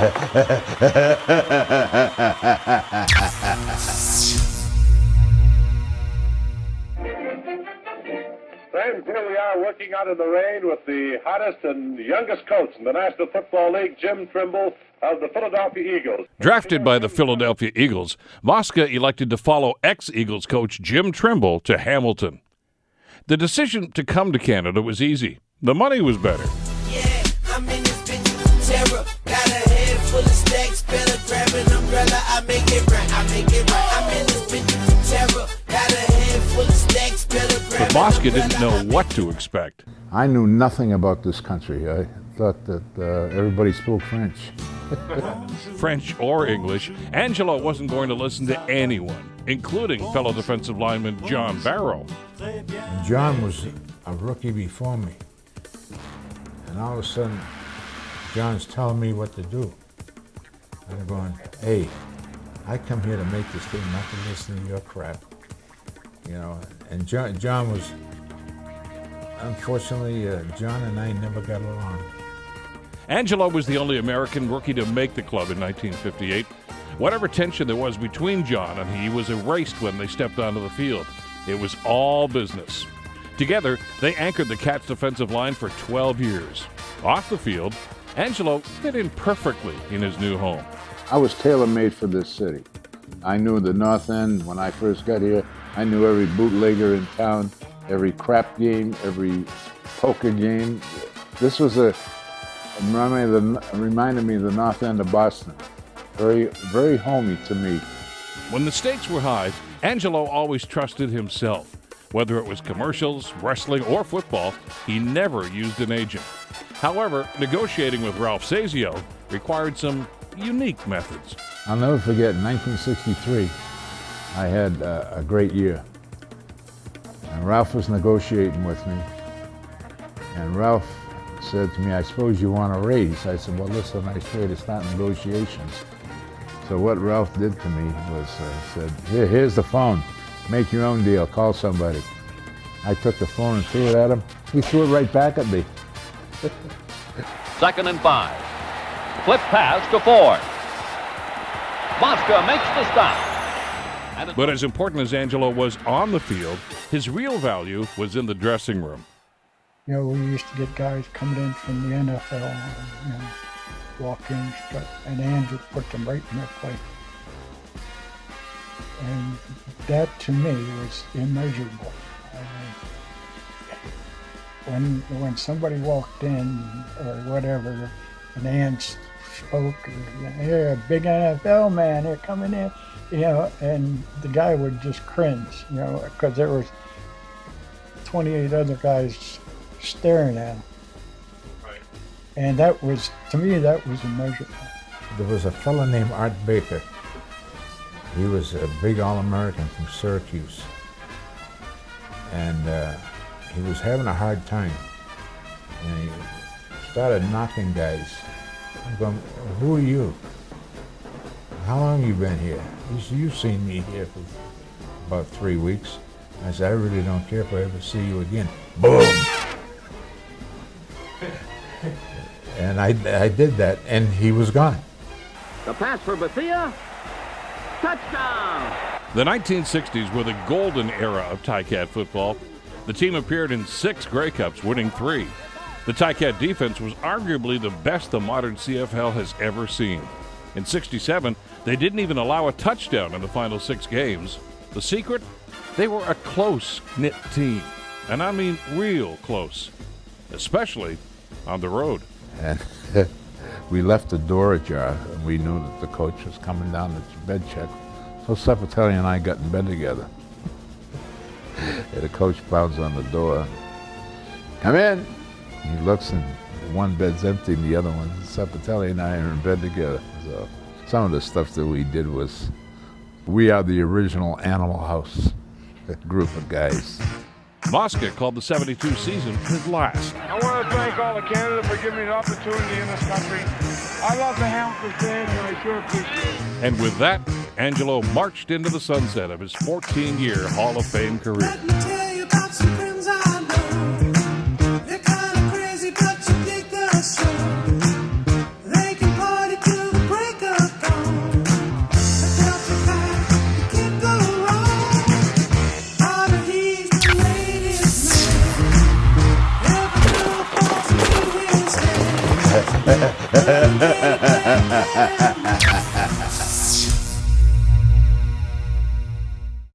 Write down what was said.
Friends, here we are working out in the rain with the hottest and youngest coach in the National Football League, Jim Trimble of the Philadelphia Eagles. Drafted by the Philadelphia Eagles, Mosca elected to follow ex-Eagles coach Jim Trimble to Hamilton. The decision to come to Canada was easy. The money was better. Yeah, I'm in this bitch, terror. Got a head full of stacks, better grab an umbrella. I make it right, I make it right. I'm in this bitch, terror. Got a head full of stacks, better grab But Mosca didn't know what to expect. I knew nothing about this country. I thought that everybody spoke French. French or English, Angelo wasn't going to listen to anyone, including fellow defensive lineman John Barrow. John was a rookie before me. And all of a sudden, John's telling me what to do. And I'm going, hey, I come here to make this team, not to listen to your crap. You know, and John was, unfortunately, John and I never got along. Angelo was the only American rookie to make the club in 1958. Whatever tension there was between John and he was erased when they stepped onto the field. It was all business. Together, they anchored the Cats' defensive line for 12 years. Off the field, Angelo fit in perfectly in his new home. I was tailor-made for this city. I knew the North End when I first got here. I knew every bootlegger in town, every crap game, every poker game. This was reminded me of the North End of Boston. Very, very homey to me. When the stakes were high, Angelo always trusted himself. Whether it was commercials, wrestling, or football, he never used an agent. However, negotiating with Ralph Sazio required some unique methods. I'll never forget, in 1963, I had a great year. And Ralph was negotiating with me. And Ralph said to me, I suppose you want a raise. I said, well, listen, I swear to start negotiations. So what Ralph did to me was said, here's the phone. Make your own deal. Call somebody. I took the phone and threw it at him. He threw it right back at me. 2nd and 5. Flip pass to Ford. Mosca makes the stop. But as important as Angelo was on the field, his real value was in the dressing room. You know, we used to get guys coming in from the NFL, you know, walk-ins, and Andrew put them right in their place. And that, to me, was immeasurable. When somebody walked in or whatever, and Ann spoke, "Here, a big NFL man, they're coming in," you know, and the guy would just cringe, you know, because there was 28 other guys staring at him. Right. And that was, to me, that was immeasurable. There was a fellow named Art Baker. He was a big All-American from Syracuse. And he was having a hard time. And he started knocking guys. I'm going, who are you? How long have you been here? He said, you've seen me here for about 3 weeks. I said, I really don't care if I ever see you again. Boom! And I did that, and he was gone. The pass for Bethia. Touchdown! The 1960s were the golden era of Ticat football. The team appeared in 6 Grey Cups, winning 3. The Ticat defense was arguably the best the modern CFL has ever seen. In '67, they didn't even allow a touchdown in the final 6 games. The secret? They were a close-knit team. And I mean real close. Especially on the road. And we left the door ajar, and we knew that the coach was coming down to bed check. So Sepatelli and I got in bed together. And the coach pounds on the door. Come in! He looks, and one bed's empty, and the other one, Sepatelli and I are in bed together. So some of the stuff that we did was, we are the original Animal House group of guys. Mosca called the '72 season his last. I want to thank all of Canada for giving me the opportunity in this country. I love the Hamilton fans, and I sure appreciate it. And with that, Angelo marched into the sunset of his 14-year Hall of Fame career. Let me tell you about some friends I know. They're kind of crazy, but you dig their soul. They can party till Yeah.